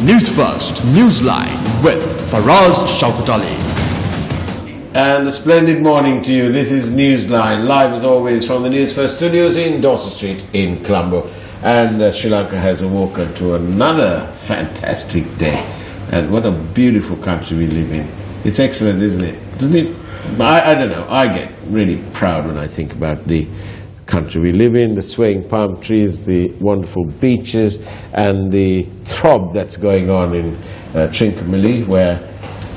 Newsfirst, Newsline with Faraz Shauketaly. And a splendid morning to you. This is Newsline, live as always from the Newsfirst studios in Dorset Street in Colombo. And Sri Lanka has awoken to another fantastic day. And what a beautiful country we live in. It's excellent, isn't it? Doesn't it? I don't know. I get really proud when I think about the country we live in, the swaying palm trees, the wonderful beaches, and the throb that's going on in Trincomalee, where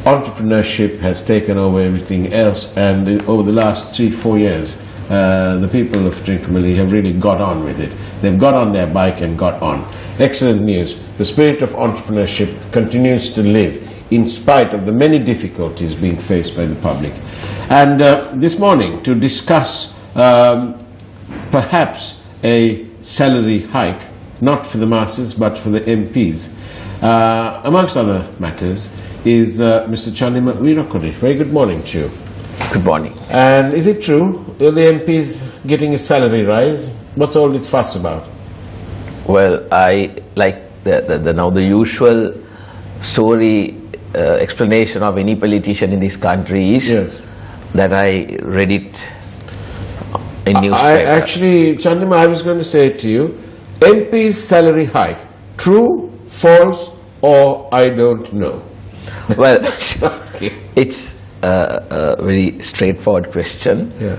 entrepreneurship has taken over everything else. And over the last 3-4 years, the people of Trincomalee have really got on with it. They've got on their bike and got on. Excellent news. The spirit of entrepreneurship continues to live in spite of the many difficulties being faced by the public. And this morning, to discuss perhaps a salary hike, not for the masses but for the MPs, amongst other matters, is Mr. Chandima Weerakkody. Very good morning to you. Good morning. And is it true, are the MPs getting a salary rise? What's all this fuss about? Well, I like the usual story explanation of any politician in this country is Yes. that I read it in newspaper. Actually, Chandima, I was going to say to you, MP's salary hike, true, false, or I don't know? Well, it's a very straightforward question, Yeah.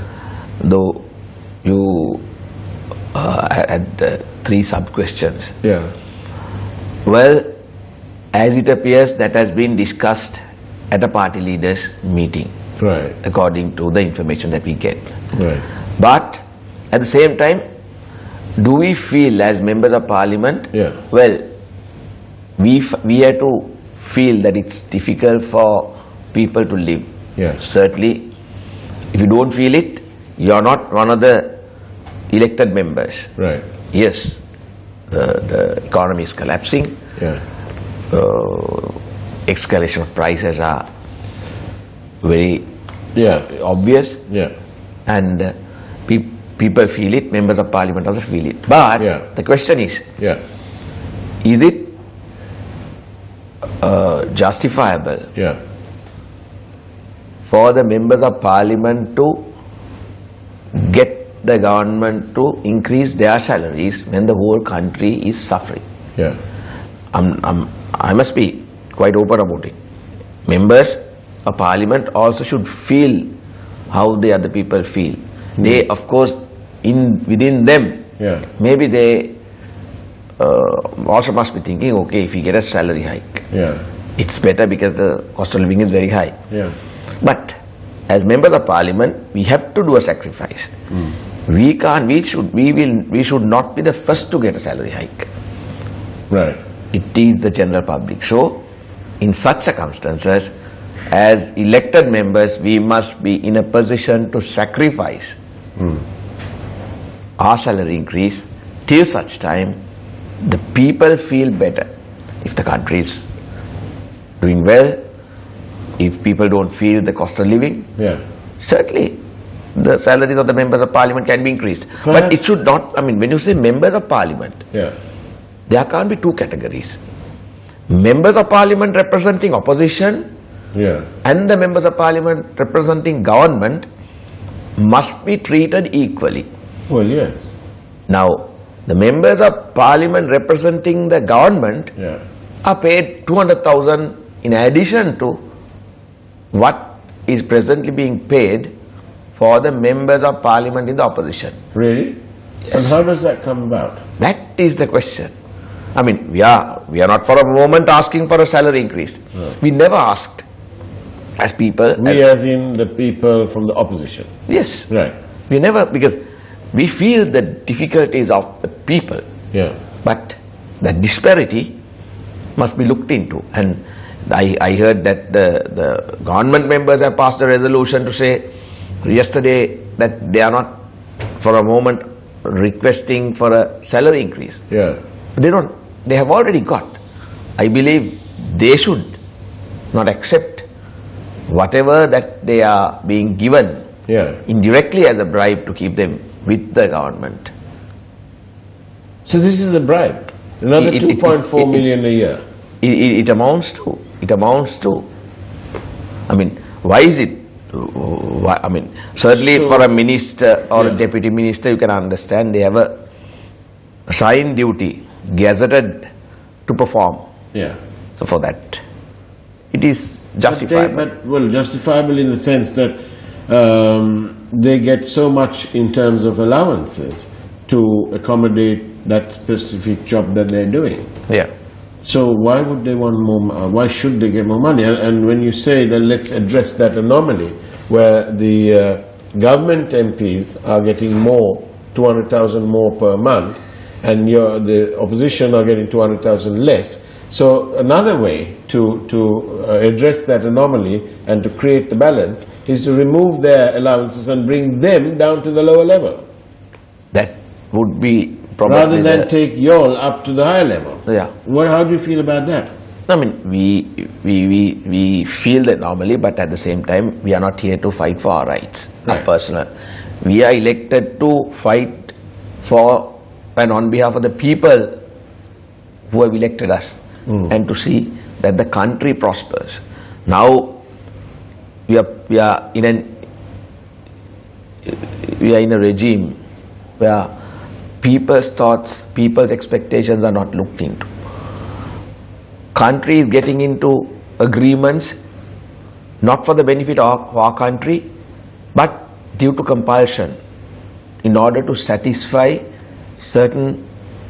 though you had 3 sub-questions. Yeah. Well, as it appears, that has been discussed at a party leaders meeting, Right. according to the information that we get. Right. But at the same time, do we feel as members of parliament? Yeah. Well, we have to feel that it's difficult for people to live. Yeah. Certainly, if you don't feel it, you are not one of the elected members. Right. Yes, the economy is collapsing. Yeah. Escalation of prices are very Yeah. obvious, Yeah. and people feel it. Members of parliament also feel it. But Yeah. the question is Yeah. it justifiable Yeah. for the members of parliament to get the government to increase their salaries when the whole country is suffering? Yeah. I must be quite open about it. Members of parliament also should feel how the other people feel. They, of course, within them, Yeah. maybe they also must be thinking, okay, if we get a salary hike, Yeah. it's better because the cost of living is very high. Yeah. But as members of parliament, we have to do a sacrifice. We should not be the first to get a salary hike. Right. It is the general public. So, in such circumstances, as elected members, we must be in a position to sacrifice our salary increase till such time the people feel better. If the country is doing well, if people don't feel the cost of living, Yeah. certainly the salaries of the members of parliament can be increased. But Perhaps- it should not, when you say members of parliament, Yeah. there can't be 2 categories. Members of parliament representing opposition Yeah. and the members of parliament representing government must be treated equally. Well, yes. Now, the members of parliament representing the government Yeah. are paid 200,000 in addition to what is presently being paid for the members of parliament in the opposition. Really? Yes. And how does that come about? That is the question. We are not for a moment asking for a salary increase. No. We never asked as people. We as in the people from the opposition. Yes. Right. We never, because we feel the difficulties of the people, Yeah. but the disparity must be looked into. And I heard that the government members have passed a resolution to say yesterday that they are not for a moment requesting for a salary increase. Yeah. They have already got. I believe they should not accept whatever that they are being given indirectly as a bribe to keep them with the government. So this is the bribe. Another 2.4 million a year. it amounts to, I mean, why is it? Why, I mean, certainly for a minister or a deputy minister, you can understand they have a assigned duty, gazetted to perform. Yeah. So for that, it is justifiable. But justifiable in the sense that they get so much in terms of allowances to accommodate that specific job that they're doing. Yeah. So why would they want more? Why should they get more money? And when you say that, let's address that anomaly where the government MPs are getting more, 200,000 more per month, and the opposition are getting 200,000 less. So another way to address that anomaly and to create the balance is to remove their allowances and bring them down to the lower level. That would be probably rather than take y'all up to the higher level. Yeah. How do you feel about that? I mean, we feel that normally, but at the same time, we are not here to fight for our rights, our personal. We are elected to fight for and on behalf of the people who have elected us, and to see that the country prospers. Now, we are in a regime where people's thoughts, people's expectations are not looked into. Country is getting into agreements not for the benefit of our country, but due to compulsion, in order to satisfy certain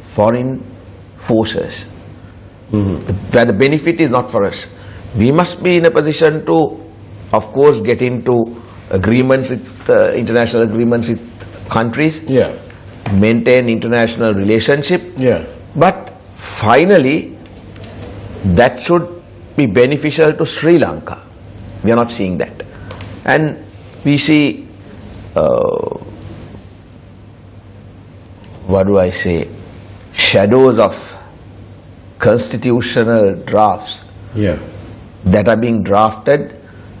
foreign forces, where the benefit is not for us. We must be in a position to, of course, get into agreements with international agreements with countries, maintain international relationship, but finally that should be beneficial to Sri Lanka. We are not seeing that, and we see what do I say, shadows of constitutional drafts that are being drafted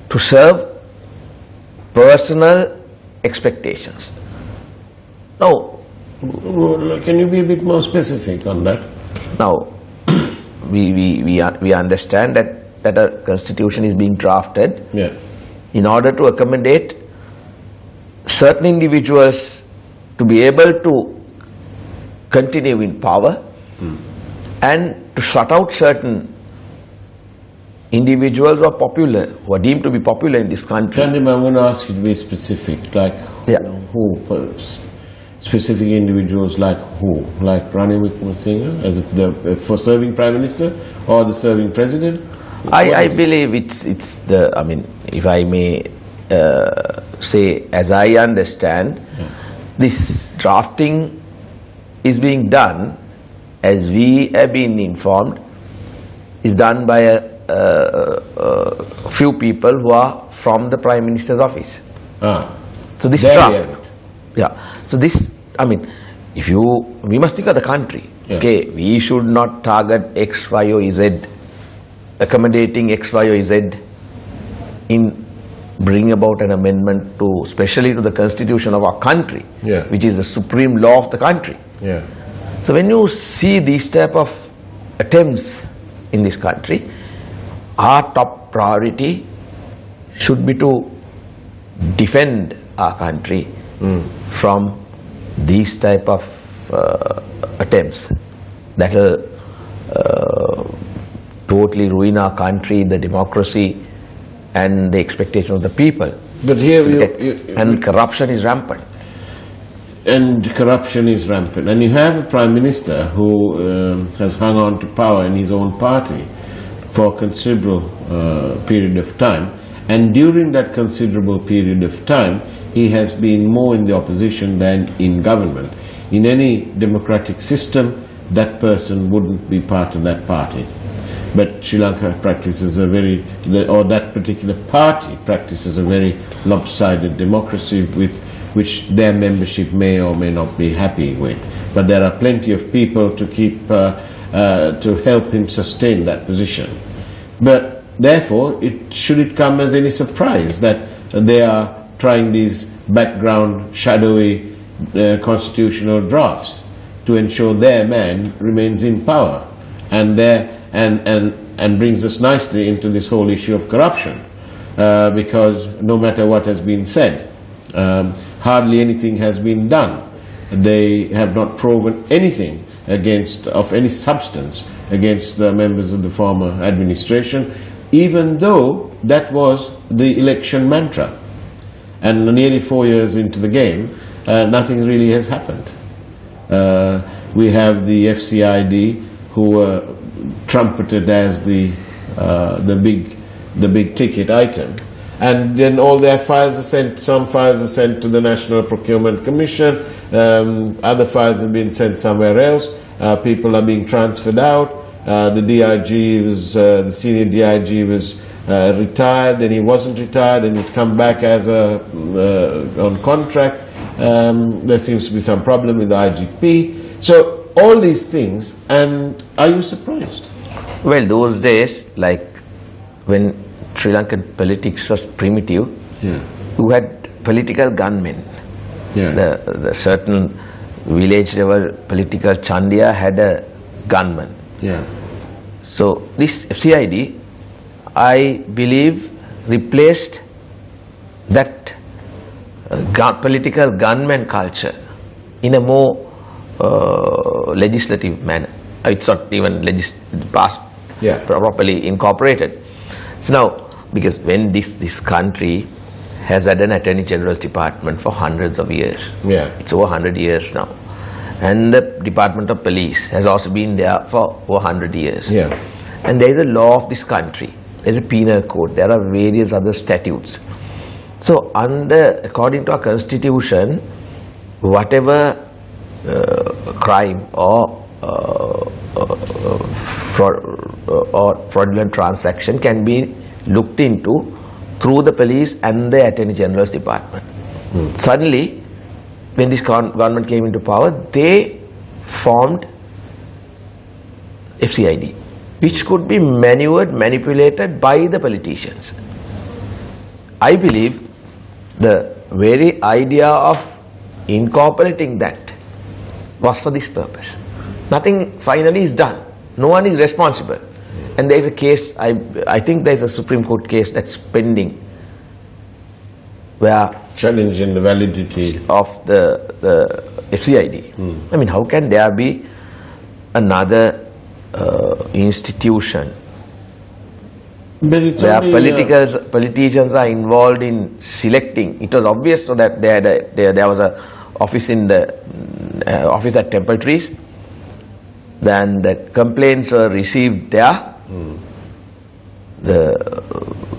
to serve personal expectations. Now, can you be a bit more specific on that? Now, we understand that a constitution is being drafted in order to accommodate certain individuals to be able to continue in power, and to shut out certain individuals who are popular, who are deemed to be popular in this country. Chandima, I'm going to ask you to be specific, like who? Specific individuals like who? Like Ranil Wickremesinghe as for serving Prime Minister, or the serving President? I believe it's the, I mean, if I may say, as I understand, this drafting is being done, as we have been informed, is done by a few people who are from the Prime Minister's office. So this draft, so this, I mean, we must think of the country. Okay, we should not target X, Y, or Z, accommodating X, Y, or Z in bringing about an amendment to, especially to the constitution of our country, which is the supreme law of the country. So when you see these type of attempts in this country, our top priority should be to defend our country from these type of attempts that will totally ruin our country, the democracy, and the expectation of the people. But here, and corruption is rampant. And corruption is rampant. And you have a Prime Minister who has hung on to power in his own party for a considerable period of time. And during that considerable period of time, he has been more in the opposition than in government. In any democratic system, that person wouldn't be part of that party. But Sri Lanka practices a very, or that particular party practices a very lopsided democracy with which their membership may or may not be happy with. But there are plenty of people to keep, to help him sustain that position. But therefore, should it come as any surprise that they are trying these background, shadowy constitutional drafts to ensure their man remains in power, and their and brings us nicely into this whole issue of corruption, because no matter what has been said, hardly anything has been done. They have not proven anything of any substance against the members of the former administration, even though that was the election mantra. And nearly 4 years into the game, nothing really has happened. We have the FCID, who were trumpeted as the big ticket item, and then all their files are sent. Some files are sent to the National Procurement Commission. Other files have been sent somewhere else. People are being transferred out. The DIG was the senior DIG was retired, then he wasn't retired, and he's come back as on contract. There seems to be some problem with the IGP. So all these things, and are you surprised? Well, those days, like when Sri Lankan politics was primitive, you had political gunmen. The certain village level political chandiya had a gunman. So this FCID, I believe, replaced that political gunman culture in a more legislative manner. It's not even passed properly incorporated. So now, because when this country has had an Attorney General's department for hundreds of years, it's over 100 years now, and the Department of Police has also been there for over 100 years, and there is a law of this country. There's a penal code, there are various other statutes. So according to our constitution, whatever crime or fraudulent transaction can be looked into through the police and the Attorney General's department. Suddenly, when this government came into power, they formed FCID, which could be manipulated by the politicians. I believe the very idea of incorporating that was for this purpose. Nothing finally is done. No one is responsible. And there is a case, I think there is a Supreme Court case that's pending, where challenging the validity of the FCID. I mean, how can there be another institution where politicians are involved in selecting? It was obvious so that there was a office in the office at Temple Trees. Then the complaints were received there. The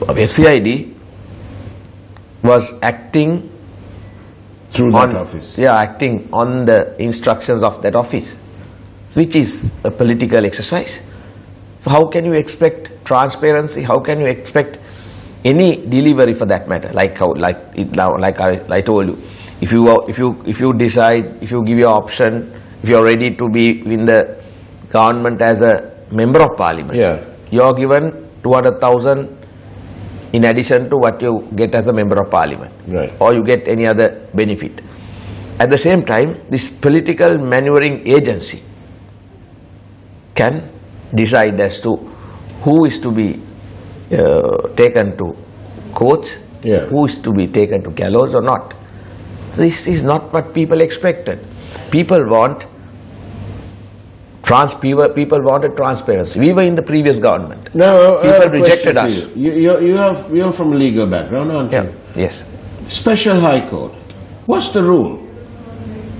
FCID was acting through that office. Acting on the instructions of that office, which is a political exercise. So how can you expect transparency? How can you expect any delivery for that matter? I told you, if you decide, if you give your option, if you are ready to be in the government as a member of parliament, you are given 200,000 in addition to what you get as a member of parliament, or you get any other benefit. At the same time, this political maneuvering agency can decide as to who is to be taken to courts, who is to be taken to gallows or not. So this is not what people expected. People wanted transparency. We were in the previous government. Now, people rejected us. You're from a legal background, aren't you? Yes. Special High Court. What's the rule?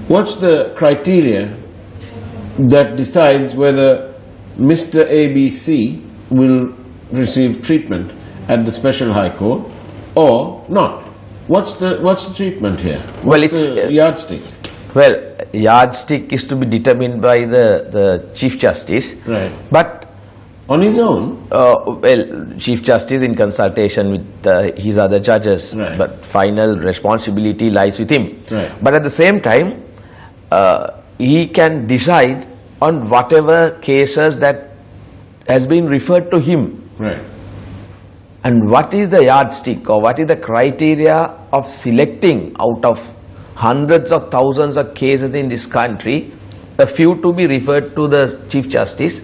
What's the criteria that decides whether Mr. ABC will receive treatment at the Special High Court or not? What's the treatment here? What's the yardstick? Well, yardstick is to be determined by the Chief Justice. But on his own? Chief Justice in consultation with his other judges, but final responsibility lies with him. But at the same time, he can decide on whatever cases that has been referred to him. And what is the yardstick, or what is the criteria of selecting out of hundreds of thousands of cases in this country, a few to be referred to the Chief Justice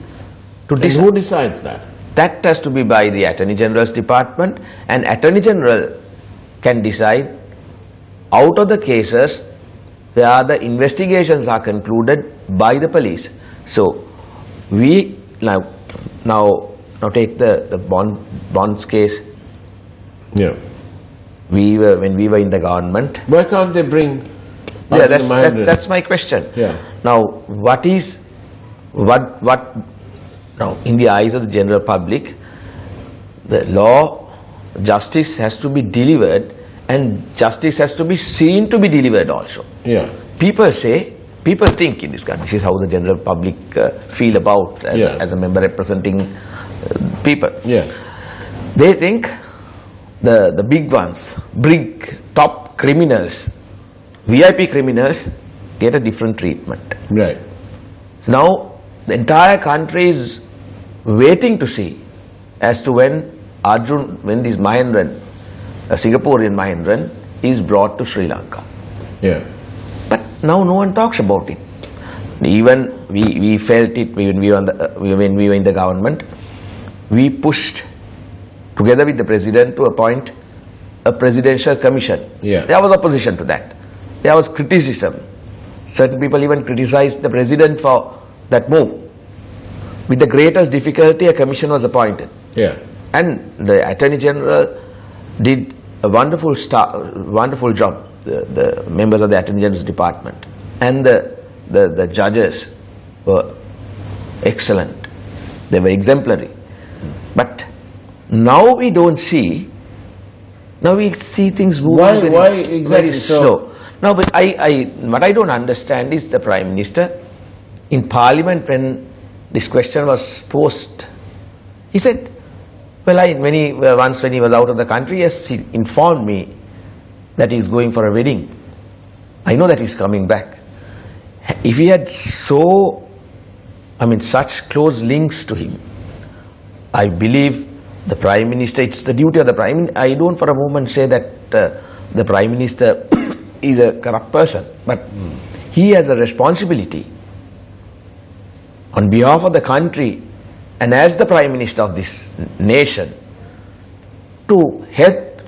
to And who decides that? That has to be by the Attorney General's department, and Attorney General can decide out of the cases where the investigations are concluded by the police. So we now take the bonds case. Yeah. When we were in the government. Why can't they bring? Yeah, that's my question. Yeah. Now, now in the eyes of the general public, the law, justice has to be delivered, and justice has to be seen to be delivered also. Yeah. People think in this country, this is how the general public feel about as a member representing people. Yeah. They think the big ones, big top criminals, VIP criminals get a different treatment. Right. So now the entire country is waiting to see as to when this Mahendran, a Singaporean Mahendran, is brought to Sri Lanka. Yeah. But now no one talks about it. Even we felt it when we were in the government. We pushed together with the president to appoint a presidential commission. Yeah. There was opposition to that. There was criticism. Certain people even criticized the president for that move. With the greatest difficulty, a commission was appointed. Yeah. And the Attorney General did a wonderful job, the members of the Attorney General's department. And the judges were excellent. They were exemplary. But now we don't see, now we see things moving very slow. No, but what I don't understand is the Prime Minister, in Parliament when this question was posed, he said, well, when he was out of the country, yes, he informed me that he's going for a wedding. I know that he's coming back. If he had such close links to him, I believe the Prime Minister, it's the duty of the Prime Minister. I don't for a moment say that the Prime Minister is a corrupt person, but he has a responsibility on behalf of the country and as the Prime Minister of this nation to help.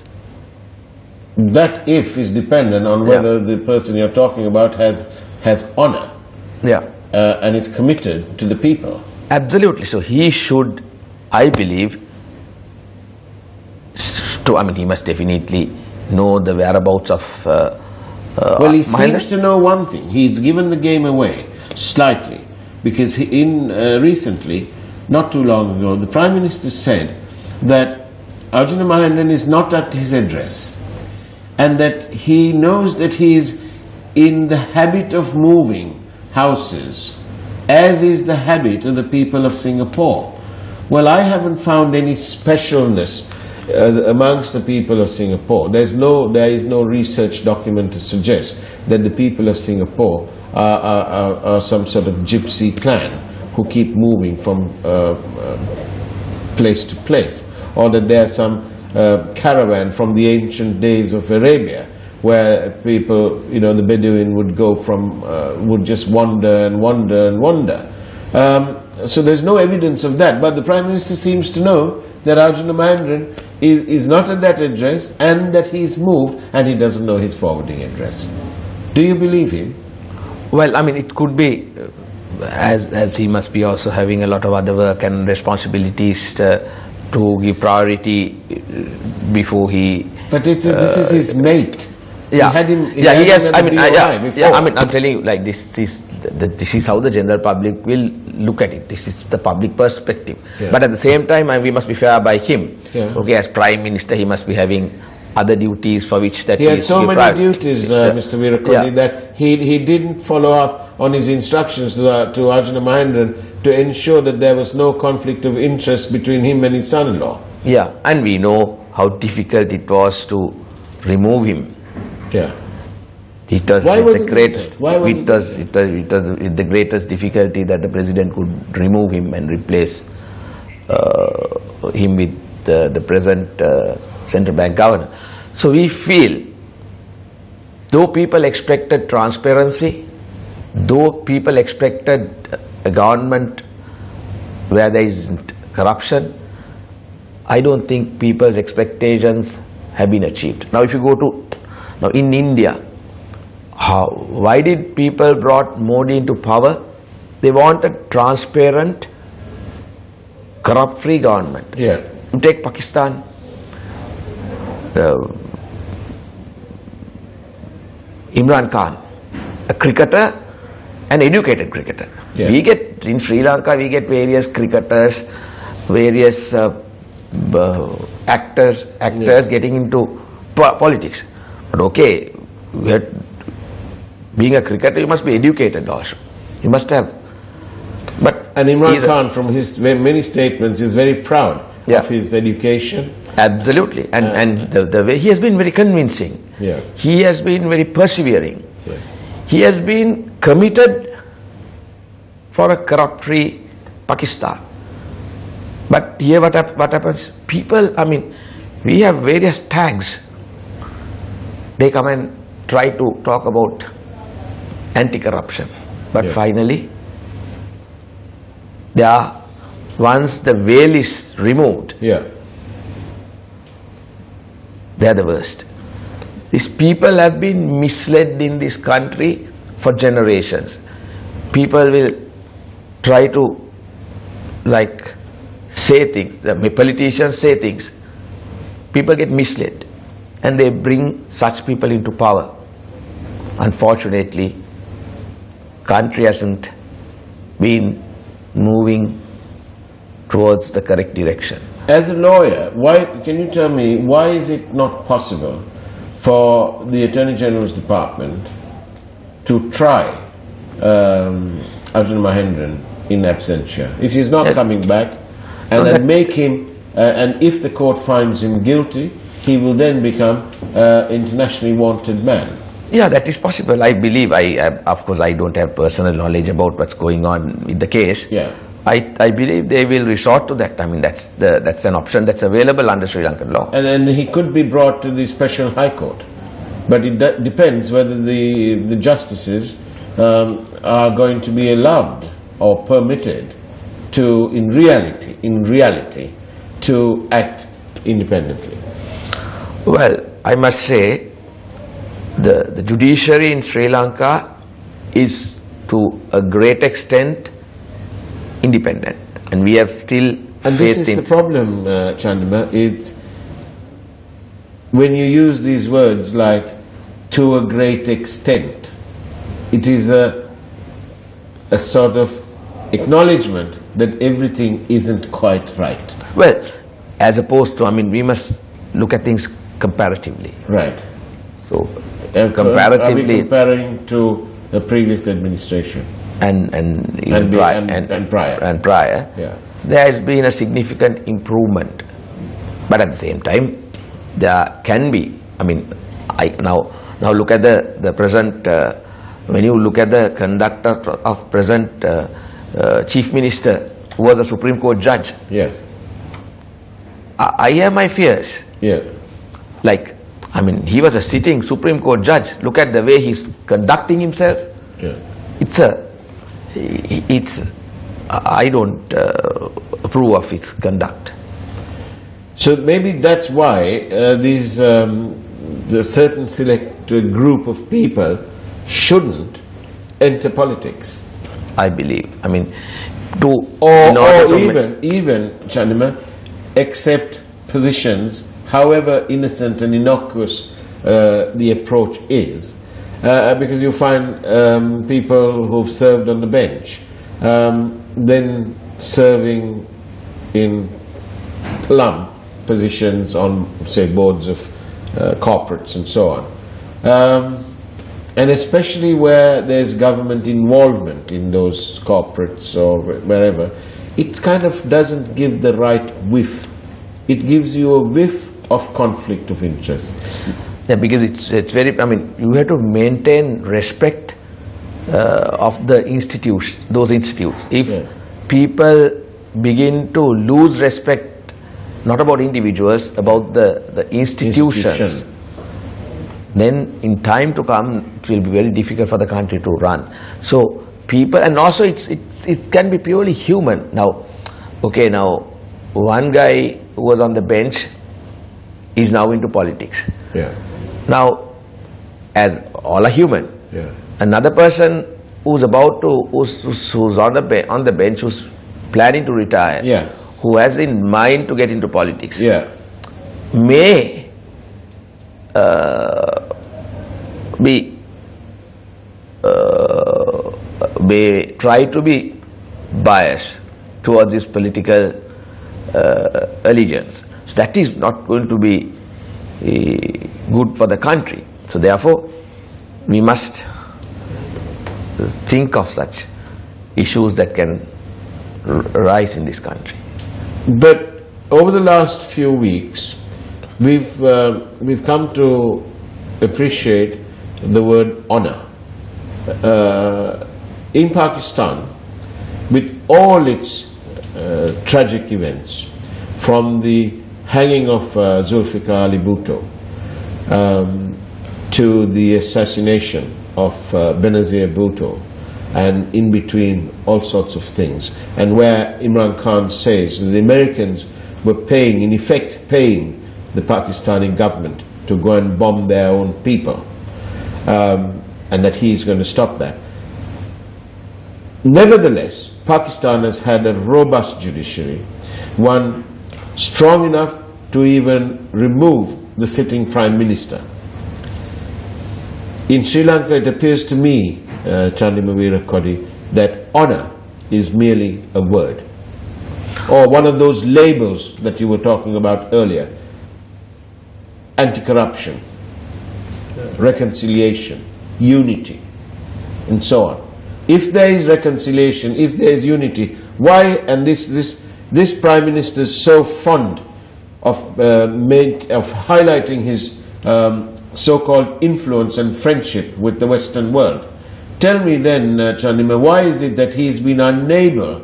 That if is dependent on whether the person you're talking about has honor. Yeah. And is committed to the people. Absolutely. So he should, I believe, he must definitely know the whereabouts of well, he seems to know one thing. He's given the game away slightly, because recently, not too long ago, the Prime Minister said that Arjuna Mahendran is not at his address, and that he knows that he is in the habit of moving houses, as is the habit of the people of Singapore. Well, I haven't found any specialness amongst the people of Singapore. There is no research document to suggest that the people of Singapore are some sort of gypsy clan who keep moving from place to place, or that there are some caravan from the ancient days of Arabia, where people, the Bedouin would go from, would just wander and wander and wander. So there's no evidence of that, but the Prime Minister seems to know that Arjuna Mahendran is not at that address, and that he's moved, and he doesn't know his forwarding address. Do you believe him? Well, it could be, as he must be also having a lot of other work and responsibilities to give priority before he... But this is his mate. Yeah, he had him. He has. I'm telling you, like this is how the general public will look at it. This is the public perspective. Yeah. But at the same time, we must be fair by him. Yeah. Okay, as Prime Minister, he must be having other duties for which that he had so many duties, Mr. Weerakkody, that he didn't follow up on his instructions to Arjuna Mahendran to ensure that there was no conflict of interest between him and his son-in-law. Yeah, and we know how difficult it was to remove him. Yeah. It was the greatest difficulty that the president could remove him and replace him with the present central bank governor. So we feel, though people expected transparency, though people expected a government where there isn't corruption, I don't think people's expectations have been achieved. Now if you go to, now in India, why did people brought Modi into power? They want a transparent, corrupt-free government. Yeah. You take Pakistan, Imran Khan, a cricketer, an educated cricketer. Yeah. We get, in Sri Lanka, we get various cricketers, various actors getting into politics. But okay, being a cricketer, you must be educated also. You must have. And Imran Khan, from his many statements, is very proud of his education. Absolutely. And the way he has been very convincing. Yeah. He has been very persevering. Yeah. He has been committed for a corrupt-free Pakistan. But here what happens? People, I mean, we have various tags. They come and try to talk about anti-corruption. But finally, once the veil is removed, they are the worst. These people have been misled in this country for generations. People will try to say things, the politicians say things, people get misled and they bring such people into power. Unfortunately, country hasn't been moving towards the correct direction. As a lawyer, can you tell me why is it not possible for the Attorney General's Department to try Arjun Mahendran in absentia? If he's not coming back, and then make him, and if the court finds him guilty, he will then become internationally wanted man. Yeah, that is possible. I believe, of course I don't have personal knowledge about what's going on in the case. Yeah. I believe they will resort to that. I mean, that's an option that's available under Sri Lankan law. And he could be brought to the Special High Court. But it depends whether the justices are going to be allowed or permitted to, in reality, to act independently. Well, I must say, the judiciary in Sri Lanka is to a great extent independent, and we have still and this is the problem, Chandima. It's when you use these words like to a great extent, it is a sort of acknowledgement that everything isn't quite right. Well, as opposed to, I mean, we must look at things comparatively. Right. So comparatively, are we comparing to the previous administration? And prior, yeah. So there has been a significant improvement, but at the same time, there can be. I mean, now look at the present. When you look at the conduct of present Chief Minister, who was a Supreme Court judge. Yeah. I have my fears. Yeah. I mean, he was a sitting Supreme Court judge. Look at the way he's conducting himself. Yeah. I don't approve of his conduct. So maybe that's why the certain select group of people shouldn't enter politics. I believe. I mean, even Chandima, accept positions, however innocent and innocuous the approach is. Because you find people who've served on the bench, then serving in plum positions on, say, boards of corporates and so on. And especially where there's government involvement in those corporates or wherever, it kind of doesn't give the right whiff. It gives you a whiff of conflict of interest. Yeah, because it's very, I mean, you have to maintain respect of the institutes, those institutes. If people begin to lose respect, not about individuals, about the institutions, then in time to come, it will be very difficult for the country to run. So people, and also it can be purely human. Now, okay, now one guy who was on the bench is now into politics. Yeah. Now, as all are human, Yeah. another person who's about to, who's on the bench, who's planning to retire, Yeah. who has in mind to get into politics, Yeah. may may try to be biased towards this political allegiance. So that is not going to be good for the country. So therefore, we must think of such issues that can rise in this country. But over the last few weeks, we've come to appreciate the word honor. In Pakistan, with all its tragic events, from the hanging of Zulfikar Ali Bhutto to the assassination of Benazir Bhutto, and in between all sorts of things, and where Imran Khan says that the Americans were paying, in effect paying the Pakistani government to go and bomb their own people, and that he is going to stop that. Nevertheless, Pakistan has had a robust judiciary, one strong enough to even remove the sitting Prime Minister. In Sri Lanka, it appears to me, Chandima Weerakkody, that honor is merely a word, or one of those labels that you were talking about earlier: anti-corruption, reconciliation, unity, and so on. If there is reconciliation, if there is unity, why, and this Prime Minister is so fond of highlighting his so-called influence and friendship with the Western world. Tell me then, Chandima, why is it that he's been unable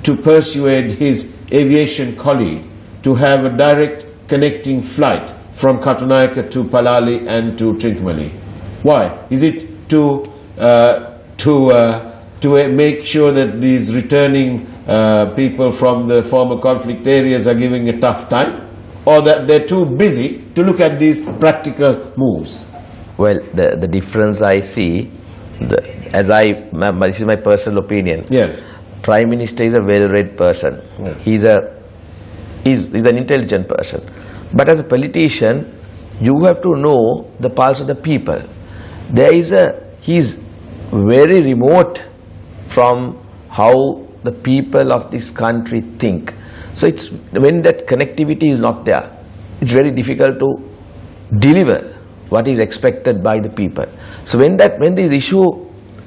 to persuade his aviation colleague to have a direct connecting flight from Katunayake to Palali and to Trincomalee? Why? Is it to make sure that these returning people from the former conflict areas are giving a tough time? Or that they're too busy to look at these practical moves? Well, the difference I see, this is my personal opinion. Yes. Prime Minister is a well-read person. Yes. He's an intelligent person. But as a politician, you have to know the pulse of the people. He's very remote from how the people of this country think. So it's when that connectivity is not there, it's very difficult to deliver what is expected by the people. So when this issue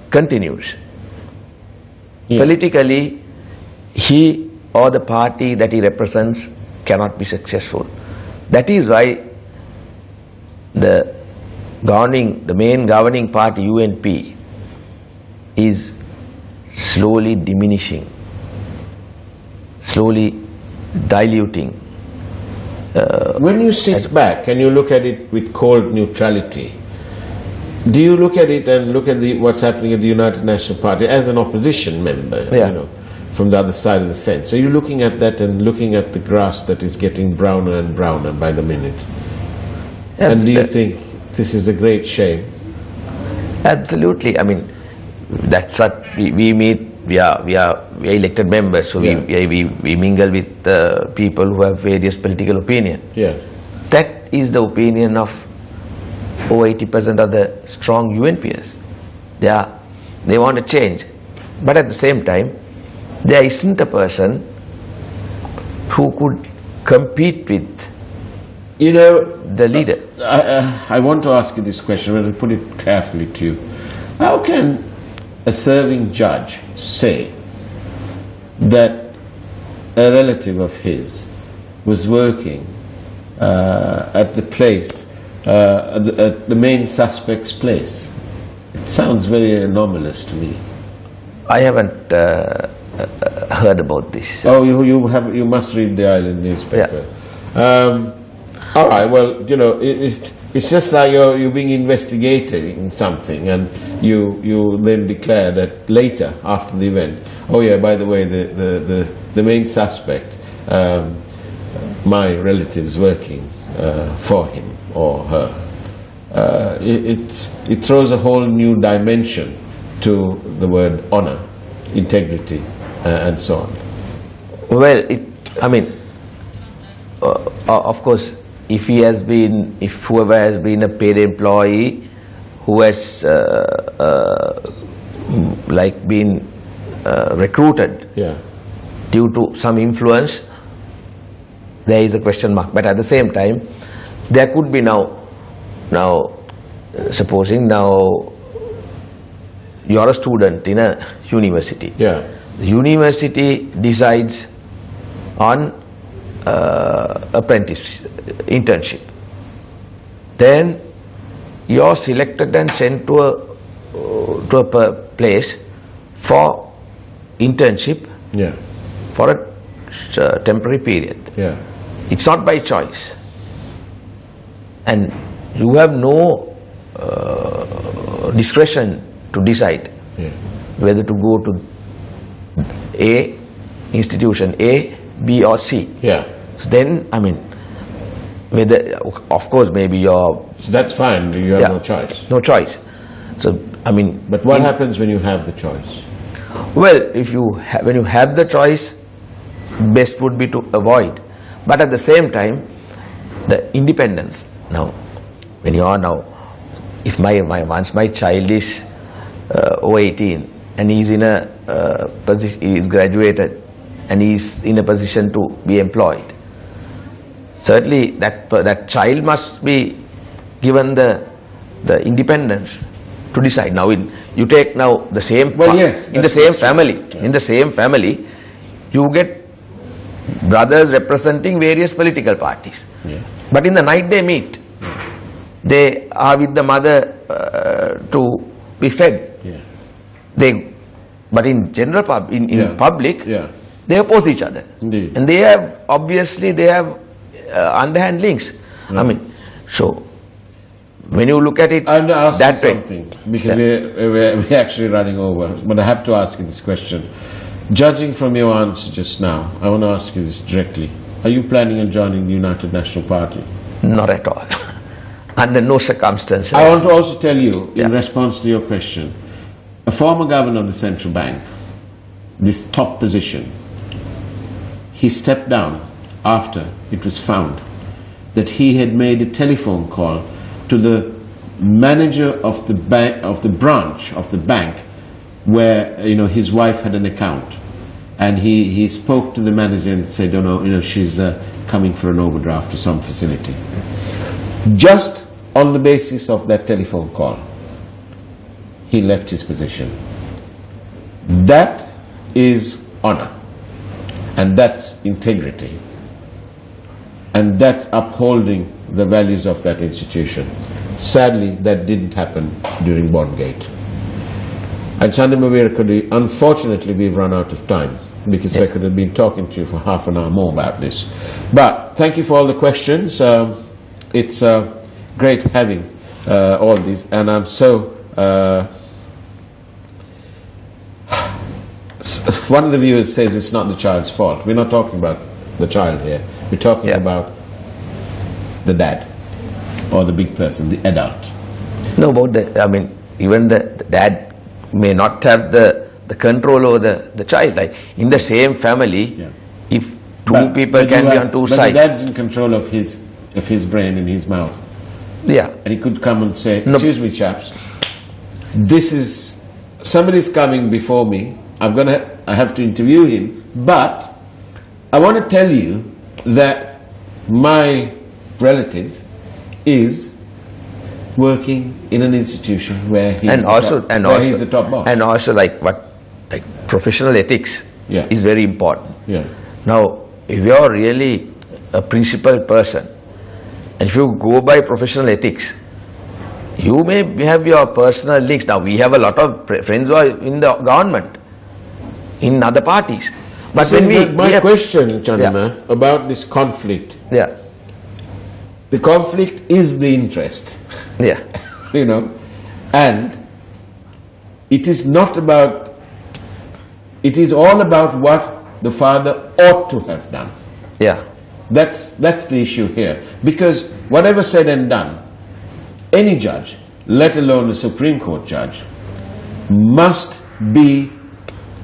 continues, politically, he or the party that he represents cannot be successful. That is why the main governing party, UNP, is slowly diminishing, slowly diluting. When you sit back and you look at it with cold neutrality, do you look at it and look at what's happening at the United National Party as an opposition member, from the other side of the fence? Are you looking at that and looking at the grass that is getting browner and browner by the minute? And do you think this is a great shame? Absolutely. I mean, that's what we meet. We are elected members, so we mingle with people who have various political opinions. Yes. That is the opinion of over 80% of the strong UNPs. They want to change, but at the same time, there isn't a person who could compete with the leader. I want to ask you this question, but I'll put it carefully to you. How can a serving judge say that a relative of his was working at the place, at the main suspect's place? It sounds very anomalous to me. I haven't heard about this. Oh, you must read the Island newspaper. Yeah. All right. Well, you know, it's just like you're being investigated in something, and you then declare that later after the event. Oh yeah, by the way, the main suspect, my relative's working for him or her. It throws a whole new dimension to the word honor, integrity, and so on. Well, I mean, of course, if whoever has been a paid employee who has like been recruited due to some influence, there is a question mark. But at the same time, there could be now supposing now you are a student in a university. Yeah. The university decides on internship. Then you are selected and sent to a place for internship for a temporary period. Yeah. It's not by choice, and you have no discretion to decide whether to go to A, institution A, B or C. Yeah. So then, I mean, whether, of course, maybe you're... So that's fine, you have no choice. No choice. So, I mean... But what happens when you have the choice? Well, when you have the choice, best would be to avoid. But at the same time, the independence. Now, when you are now, if once my child is over 18 and he's in a position, he is graduated and he is in a position to be employed, certainly that child must be given the independence to decide. Now, you take now the same in the same family, you get brothers representing various political parties. But in the night they meet. They are with the mother to be fed. But in general, public, they oppose each other. Indeed. And they have underhand links. I mean, so when you look at it, I'm going to ask that you something, because we're actually running over, but I have to ask you this question. Judging from your answer just now, I want to ask you this directly. Are you planning on joining the United National Party? Not at all. Under no circumstances. I want to also tell you, in response to your question, a former governor of the central bank, this top position, he stepped down after it was found that he had made a telephone call to the manager of the bank, of the branch of the bank, where his wife had an account, and he spoke to the manager and said, she's coming for an overdraft to some facility. Just on the basis of that telephone call, he left his position. That is honor, and that's integrity, and that's upholding the values of that institution. Sadly, that didn't happen during Bondgate. And Chandima Weerakkody, unfortunately we've run out of time, because I could have been talking to you for half an hour more about this. But thank you for all the questions. It's great having all these, and I'm so... one of the viewers says it's not the child's fault. We're not talking about the child here. We're talking about the dad, or the big person, the adult. No, even the dad may not have the control over the child. Like in the same family, if two people can be on two sides. But the dad's in control of his brain and his mouth. Yeah. And he could come and say, excuse me chaps, somebody's coming before me, I have to interview him, but I want to tell you that my relative is working in an institution where he's the top boss. And also like professional ethics is very important. Now, if you are really a principled person, and if you go by professional ethics, you may have your personal links. Now, we have a lot of friends who are in the government, in other parties. But so my question, Chandima, about this conflict. the conflict is the interest. Yeah. You know, and it is not about, it is all about what the father ought to have done. Yeah. That's the issue here. Because whatever said and done, any judge, let alone a Supreme Court judge, must be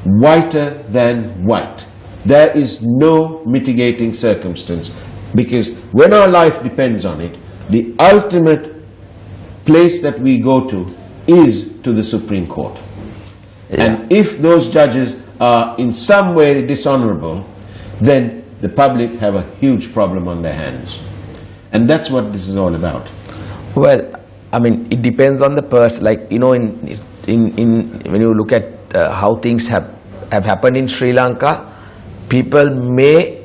whiter than white. There is no mitigating circumstance, because when our life depends on it, the ultimate place that we go to is to the Supreme Court. Yeah. And if those judges are in some way dishonorable, then the public have a huge problem on their hands. And that's what this is all about. Well, I mean, it depends on the person. Like, you know, when you look at how things have happened in Sri Lanka, people may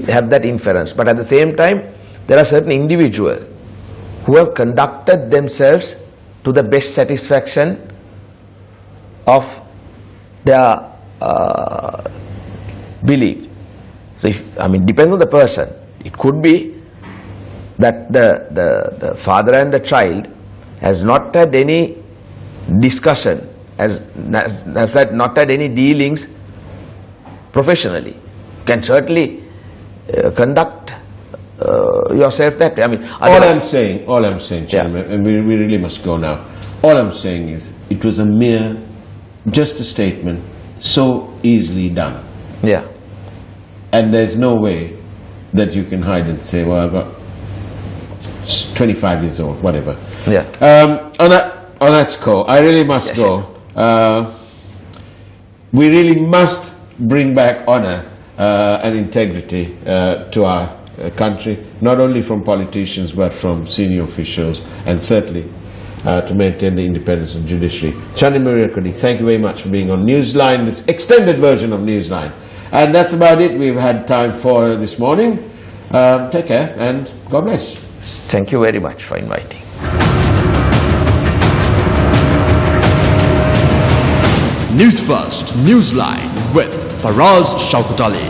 have that inference. But at the same time, there are certain individuals who have conducted themselves to the best satisfaction of their belief. So, I mean, depends on the person. It could be that the father and the child has not had any discussion, has not had any dealings professionally. Can certainly conduct yourself that way. I mean, all I'm saying, Chandima, and we really must go now. All I'm saying is, it was just a statement, so easily done. Yeah. And there's no way that you can hide and say, well, I've got 25 years old, whatever. Yeah. On that score, I really must go. We really must bring back honor and integrity to our country, not only from politicians but from senior officials, and certainly to maintain the independence of the judiciary. Chandima Weerakkody, thank you very much for being on Newsline, this extended version of Newsline. And that's about it we've had time for this morning. Take care and God bless. Thank you very much for inviting. News First, Newsline with Faraz Shauketaly.